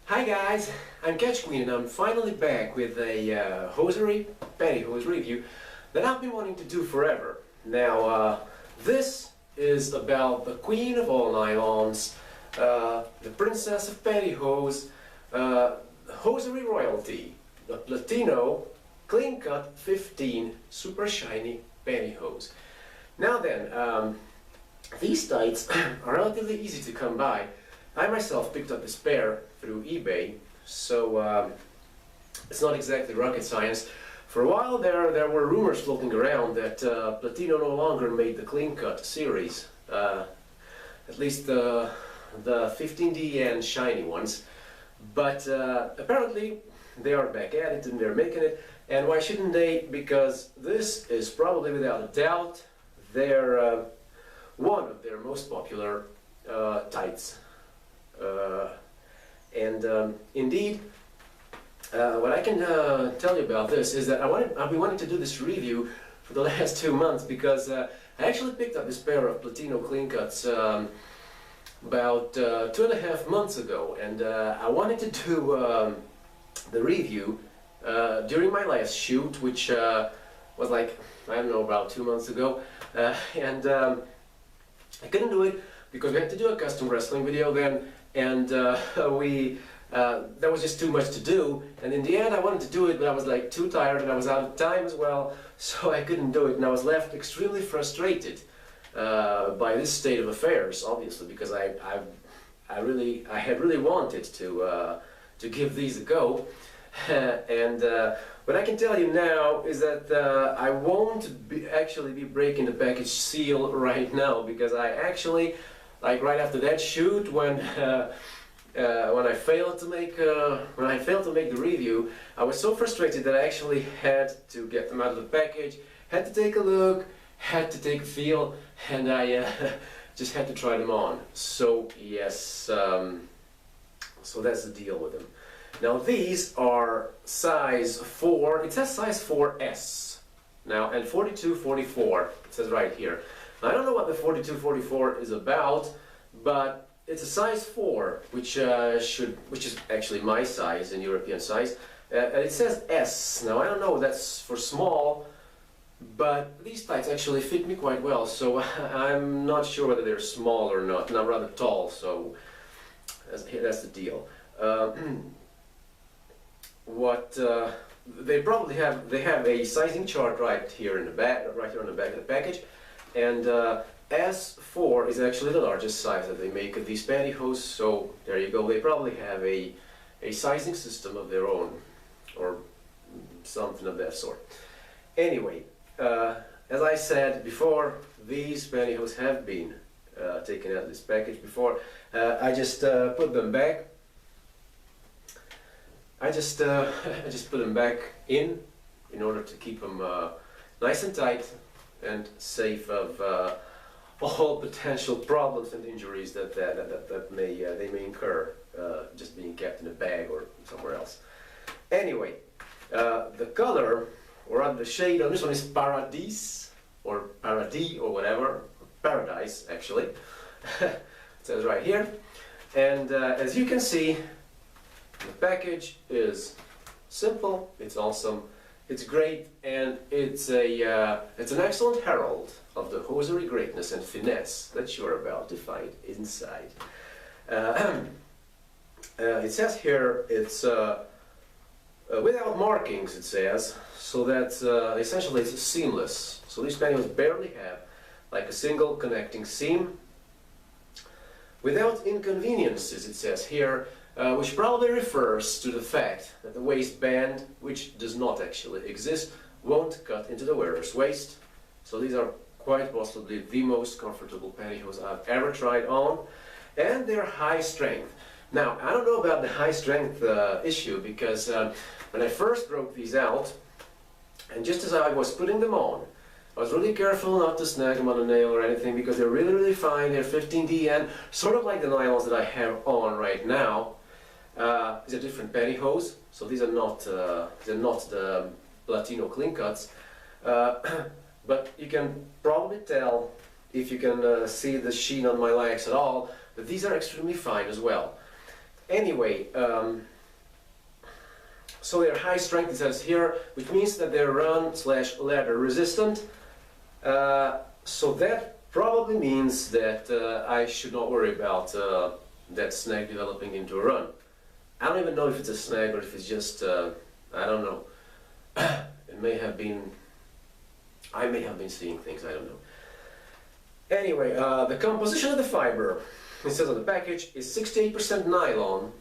Hi guys, I'm Catch Queen and I'm finally back with a hosiery, pantyhose review that I've been wanting to do forever. Now this is about the queen of all nylons, the princess of pantyhose, hosiery royalty, the Platino Cleancut 15 super shiny pantyhose. Now then, these tights are relatively easy to come by. I myself picked up this pair through eBay, so it's not exactly rocket science. For a while there were rumors floating around that Platino no longer made the Cleancut series, at least the 15D and shiny ones, but apparently they are back at it and they're making it. And why shouldn't they? Because this is probably without a doubt one of their most popular tights. Indeed, what I can tell you about this is that I've been wanting to do this review for the last 2 months because I actually picked up this pair of Platino Cleancuts about 2.5 months ago, and I wanted to do the review during my last shoot, which was like, I don't know, about 2 months ago, and I couldn't do it because we had to do a custom wrestling video then, and there was just too much to do, and in the end I wanted to do it, but I was like too tired and I was out of time as well, so I couldn't do it, and I was left extremely frustrated by this state of affairs, obviously, because I had really wanted to give these a go. And what I can tell you now is that I won't actually be breaking the package seal right now, because I actually, like right after that shoot, when I failed to make the review, I was so frustrated that I actually had to get them out of the package, had to take a look, had to take a feel, and I just had to try them on. So yes, so that's the deal with them. Now these are size 4, it says size 4S now, and 42-44, it says right here. Now, I don't know what the 42-44 is about, but it's a size 4, which is actually my size in European size, and it says S. Now I don't know if that's for small, but these tights actually fit me quite well, so I'm not sure whether they're small or not, and I'm rather tall, so that's the deal. They probably have a sizing chart right here in the back, right here on the back of the package, and S4 is actually the largest size that they make of these pantyhose. So there you go. They probably have a sizing system of their own, or something of that sort. Anyway, as I said before, these pantyhose have been taken out of this package before. I just put them back. I just put them back in order to keep them nice and tight and safe of all potential problems and injuries that they may incur just being kept in a bag or somewhere else. Anyway, the color, or rather the shade on this one, is Paradis or Paradis or whatever, Paradise actually. It says right here, and as you can see, the package is simple, it's awesome, it's great, and it's an excellent herald of the hosiery greatness and finesse that you're about to find inside. It says here it's without markings, it says, so that essentially it's seamless. So these pantyhose barely have like a single connecting seam. Without inconveniences, it says here, which probably refers to the fact that the waistband, which does not actually exist, won't cut into the wearer's waist. So these are quite possibly the most comfortable pantyhose I've ever tried on, and they're high strength. Now, I don't know about the high strength issue, because when I first broke these out, and just as I was putting them on, I was really careful not to snag them on a nail or anything, because they're really, really fine. They're 15D and sort of like the nylons that I have on right now. These are different pantyhose, so these are not the Platino Cleancuts, but you can probably tell, if you can see the sheen on my legs at all, that these are extremely fine as well. Anyway, so they're high strength, it says here, which means that they're run/ladder resistant. So that probably means that I should not worry about that snag developing into a run. I don't even know if it's a snag or if it's just, I don't know. It may have been, I may have been seeing things, I don't know. Anyway, the composition of the fiber, it says on the package, is 68% nylon,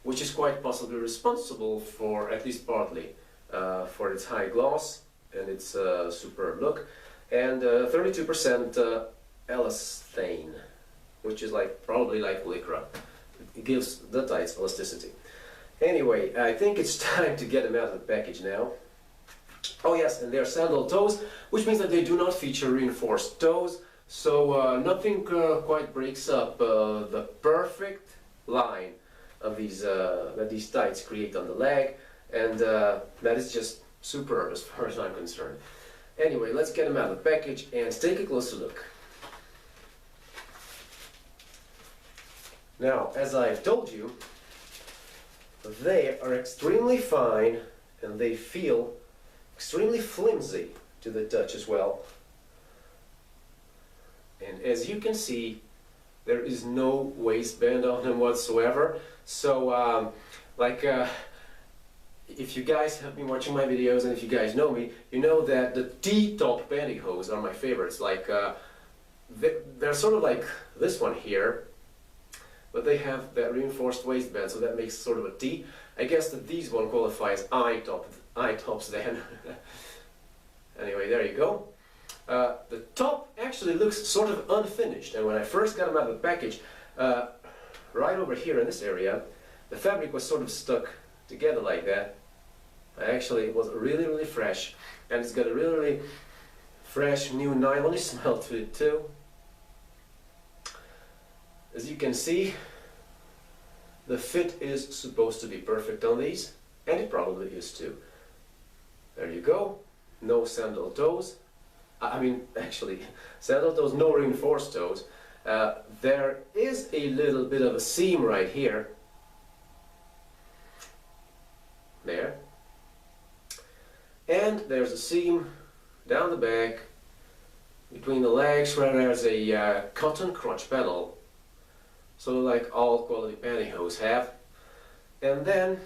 which is quite possibly responsible for, at least partly, for its high gloss and its superb look, and 32% elastane, which is probably like lycra. It gives the tights elasticity. Anyway, I think it's time to get them out of the package now. Oh yes, and they're sandal toes, which means that they do not feature reinforced toes, so nothing quite breaks up the perfect line of these that these tights create on the leg, and that is just superb as far as I'm concerned. Anyway, let's get them out of the package and take a closer look. Now, as I've told you, they are extremely fine and they feel extremely flimsy to the touch as well. And as you can see, there is no waistband on them whatsoever. So, if you guys have been watching my videos and if you guys know me, you know that the T-top pantyhose are my favorites. They're sort of like this one here, but they have that reinforced waistband, so that makes sort of a T. I guess that these one qualify as I-tops then. Anyway, there you go. The top actually looks sort of unfinished, and when I first got them out of the package, right over here in this area, the fabric was sort of stuck together like that. Actually, it was really, really fresh, and it's got a really, really fresh, new nylon smell to it too. As you can see, the fit is supposed to be perfect on these, and it probably is too. There you go. No sandal toes. I mean, actually, sandal toes, no reinforced toes. There is a little bit of a seam right here. There. And there's a seam down the back between the legs where there's a cotton crotch panel, so like all quality pantyhose have. And then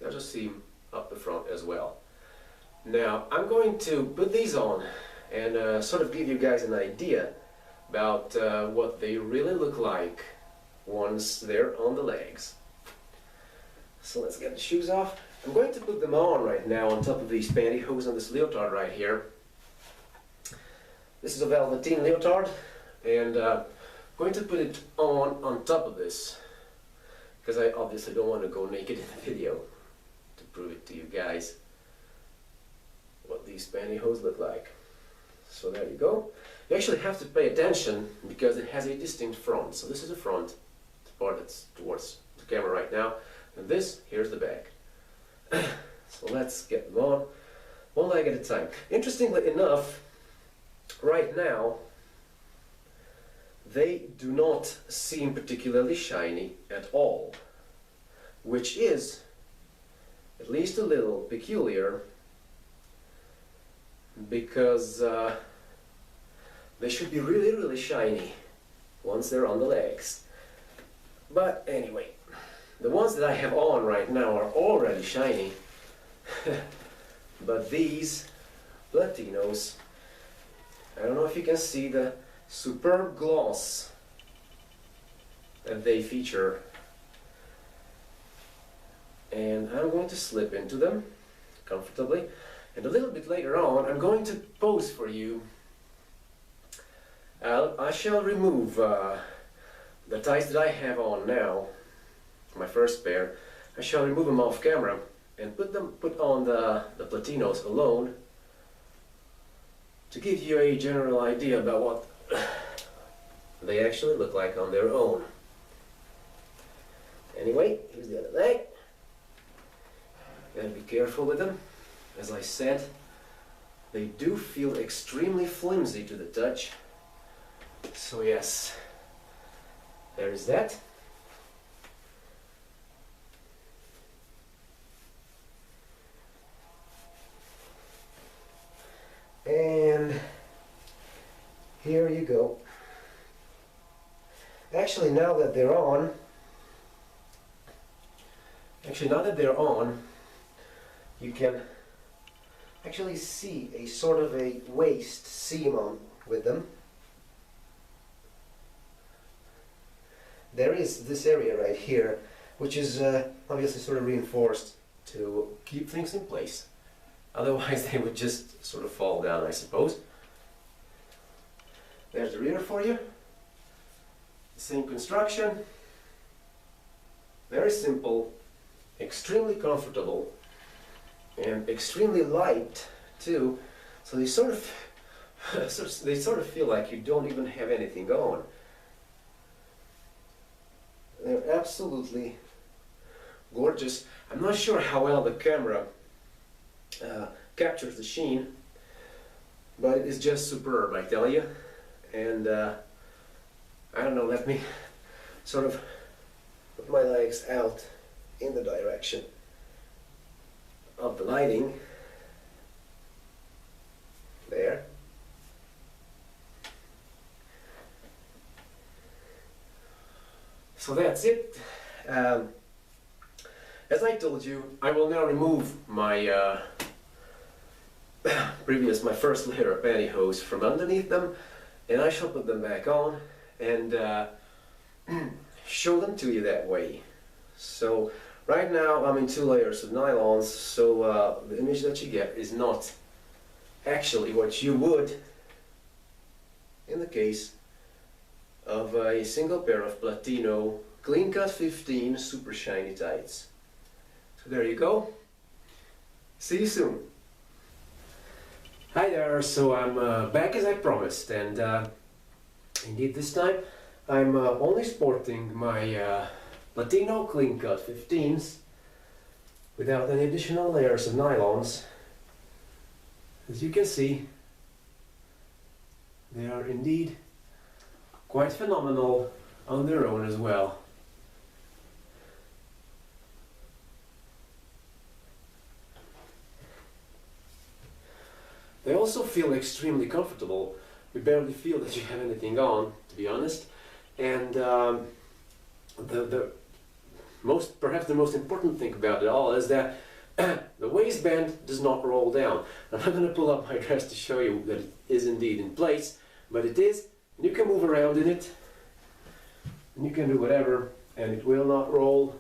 there's a seam up the front as well. Now I'm going to put these on and sort of give you guys an idea about what they really look like once they're on the legs. So let's get the shoes off. I'm going to put them on right now on top of these pantyhose and this leotard right here. This is a velveteen leotard, and I'm going to put it on top of this because I obviously don't want to go naked in the video to prove it to you guys what these pantyhose look like. So there you go. You actually have to pay attention because it has a distinct front. So this is the front, the part that's towards the camera right now, and this, here's the back. So let's get them on, one leg at a time. Interestingly enough, right now, they do not seem particularly shiny at all, which is at least a little peculiar, because they should be really, really shiny once they're on the legs. But anyway, the ones that I have on right now are already shiny, but these Platinos, I don't know if you can see the superb gloss that they feature, and I'm going to slip into them comfortably, and a little bit later on I'm going to pose for you. I shall remove the ties that I have on now, my first pair. I shall remove them off camera and put on the Platinos alone to give you a general idea about what they actually look like on their own. Anyway, here's the other leg. Gotta be careful with them. As I said, they do feel extremely flimsy to the touch. So yes, there is that. here you go. Actually, now that they're on, you can actually see a sort of a waist seam on with them. There is this area right here, which is obviously sort of reinforced to keep things in place. Otherwise they would just sort of fall down, I suppose. There's the rear for you. Same construction. Very simple, extremely comfortable, and extremely light too. So they sort of feel like you don't even have anything on. They're absolutely gorgeous. I'm not sure how well the camera captures the sheen, but it is just superb, I tell you. And I don't know, let me sort of put my legs out in the direction of the lighting. There. So that's it. As I told you, I will now remove my my first layer of pantyhose from underneath them, and I shall put them back on and show them to you that way. So right now I'm in 2 layers of nylons, so the image that you get is not actually what you would in the case of a single pair of Platino Cleancut 15 super shiny tights. So there you go. See you soon. Hi there, so I'm back as I promised, and indeed this time I'm only sporting my Platino Cleancut 15s without any additional layers of nylons. As you can see, they are indeed quite phenomenal on their own as well. They also feel extremely comfortable. You barely feel that you have anything on, to be honest. And perhaps the most important thing about it all is that the waistband does not roll down. I'm not going to pull up my dress to show you that it is indeed in place, but it is. And you can move around in it, and you can do whatever, and it will not roll.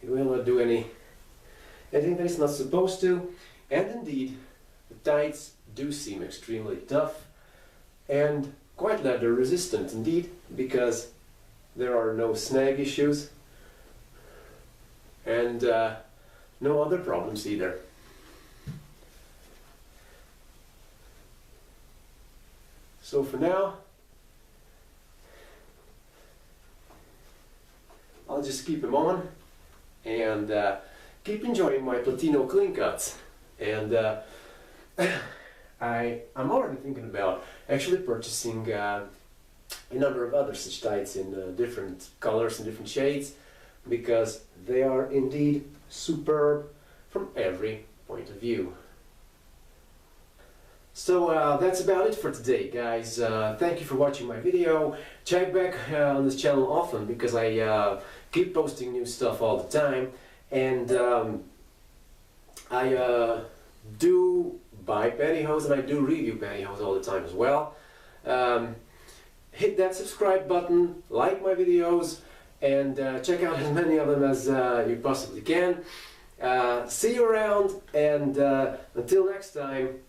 It will not do anything that it's not supposed to. And indeed, the tights do seem extremely tough and quite leather resistant indeed, because there are no snag issues and no other problems either. So for now, I'll just keep them on and keep enjoying my Platino Cleancuts. And I'm already thinking about actually purchasing a number of other such tights in different colors and different shades, because they are indeed superb from every point of view. So that's about it for today, guys. Thank you for watching my video. Check back on this channel often, because I keep posting new stuff all the time, and I do buy pantyhose and I do review pantyhose all the time as well. Hit that subscribe button, like my videos, and check out as many of them as you possibly can. See you around, and until next time.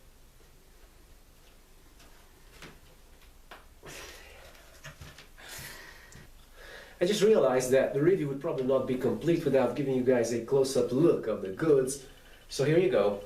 I just realized that the review would probably not be complete without giving you guys a close-up look of the goods. So here you go.